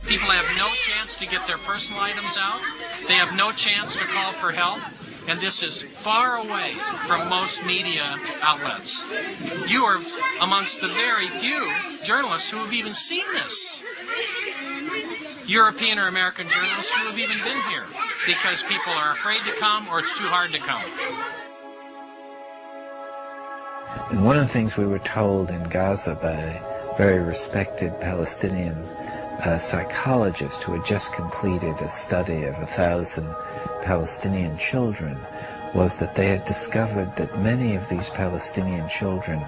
People have no chance to get their personal items out. They have no chance to call for help. And this is far away from most media outlets. You are amongst the very few journalists who have even seen this. European or American journalists who have even been here because people are afraid to come or it's too hard to come. And one of the things we were told in Gaza by a very respected Palestinian psychologist who had just completed a study of 1,000 Palestinian children was that they had discovered that many of these Palestinian children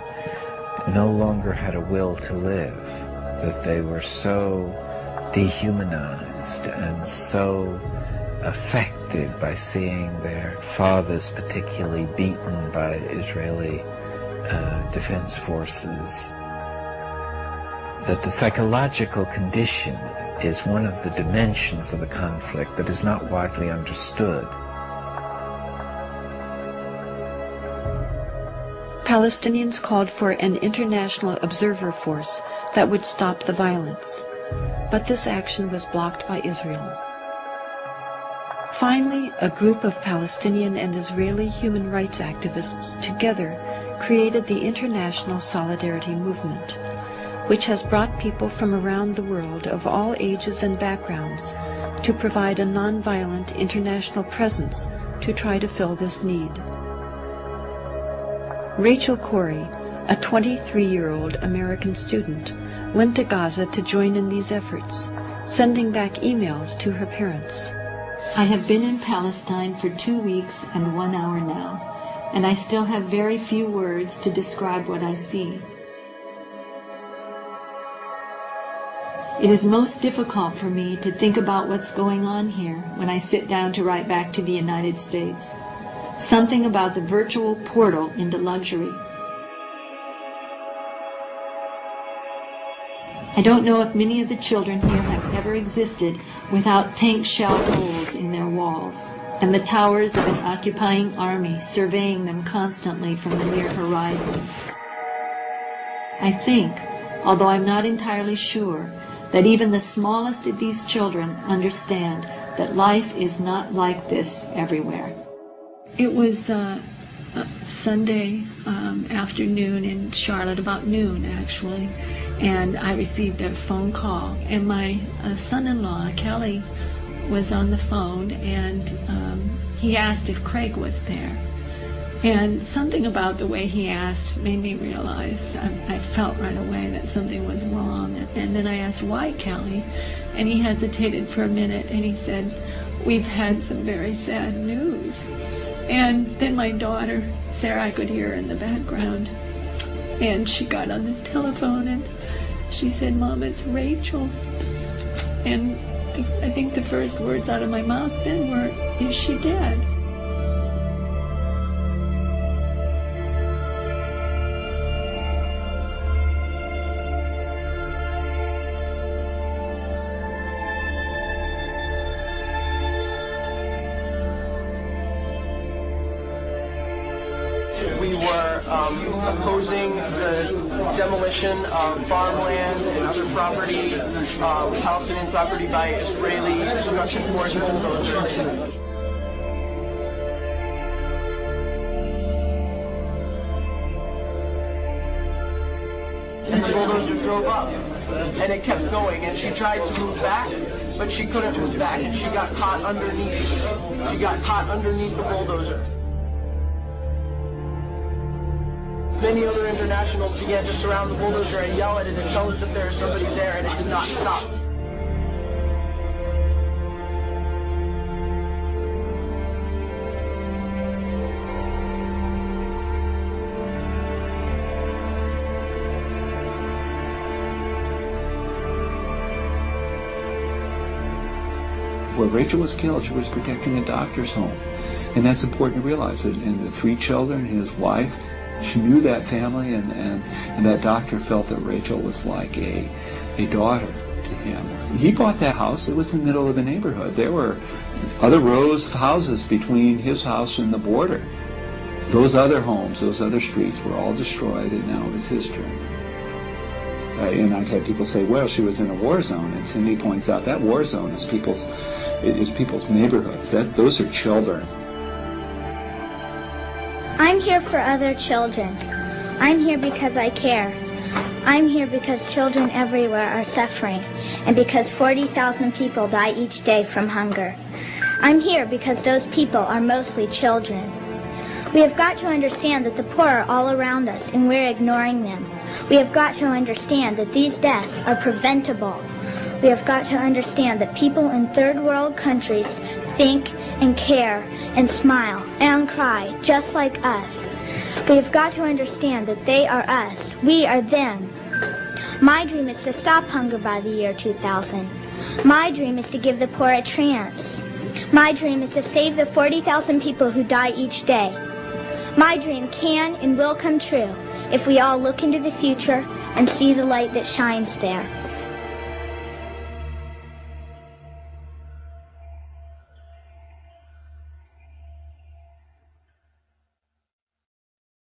no longer had a will to live, that they were so dehumanized and so affected by seeing their fathers particularly beaten by Israeli defense forces, that the psychological condition is one of the dimensions of the conflict that is not widely understood. Palestinians called for an international observer force that would stop the violence, but this action was blocked by Israel. Finally, a group of Palestinian and Israeli human rights activists together created the International Solidarity Movement, which has brought people from around the world of all ages and backgrounds to provide a nonviolent international presence to try to fill this need. Rachel Corey, a 23-year-old American student, went to Gaza to join in these efforts, sending back emails to her parents. I have been in Palestine for 2 weeks and 1 hour now, and I still have very few words to describe what I see. It is most difficult for me to think about what's going on here when I sit down to write back to the United States. Something about the virtual portal into luxury. I don't know if many of the children here have ever existed without tank shell holes in their walls and the towers of an occupying army surveying them constantly from the near horizons. I think, although I'm not entirely sure, that even the smallest of these children understand that life is not like this everywhere. It was Sunday afternoon in Charlotte, about noon actually, and I received a phone call, and my son-in-law, Kelly, was on the phone, and he asked if Craig was there. And something about the way he asked made me realize, I felt right away that something was wrong. And then I asked, why, Kelly? And he hesitated for a minute, and he said, we've had some very sad news. And then my daughter, Sarah, I could hear her in the background, and she got on the telephone, and she said, Mom, it's Rachel. And I think the first words out of my mouth then were, is she dead? We were opposing the demolition of farmland and other property, Palestinian property by Israeli construction forces and bulldozers. And the bulldozer drove up, and it kept going, and she tried to move back, but she couldn't move back, and she got caught underneath. She got caught underneath the bulldozer. Many other internationals began to surround the bulldozer and yell at it and tell us that there's somebody there, and it did not stop. Where Rachel was killed, she was protecting a doctor's home. And that's important to realize. And the 3 children, his wife, she knew that family, and that doctor felt that Rachel was like a daughter to him. He bought that house. It was in the middle of the neighborhood. There were other rows of houses between his house and the border. Those other homes, those other streets were all destroyed, and now it was his turn. And I've had people say, well, she was in a war zone. And Cindy points out that war zone is people's neighborhoods. Those are children. I'm here for other children. I'm here because I care. I'm here because children everywhere are suffering, and because 40,000 people die each day from hunger. I'm here because those people are mostly children. We have got to understand that the poor are all around us and we're ignoring them. We have got to understand that these deaths are preventable. We have got to understand that people in third world countries think and care and smile and cry just like us. We have got to understand that they are us. We are them. My dream is to stop hunger by the year 2000. My dream is to give the poor a chance. My dream is to save the 40,000 people who die each day. My dream can and will come true if we all look into the future and see the light that shines there.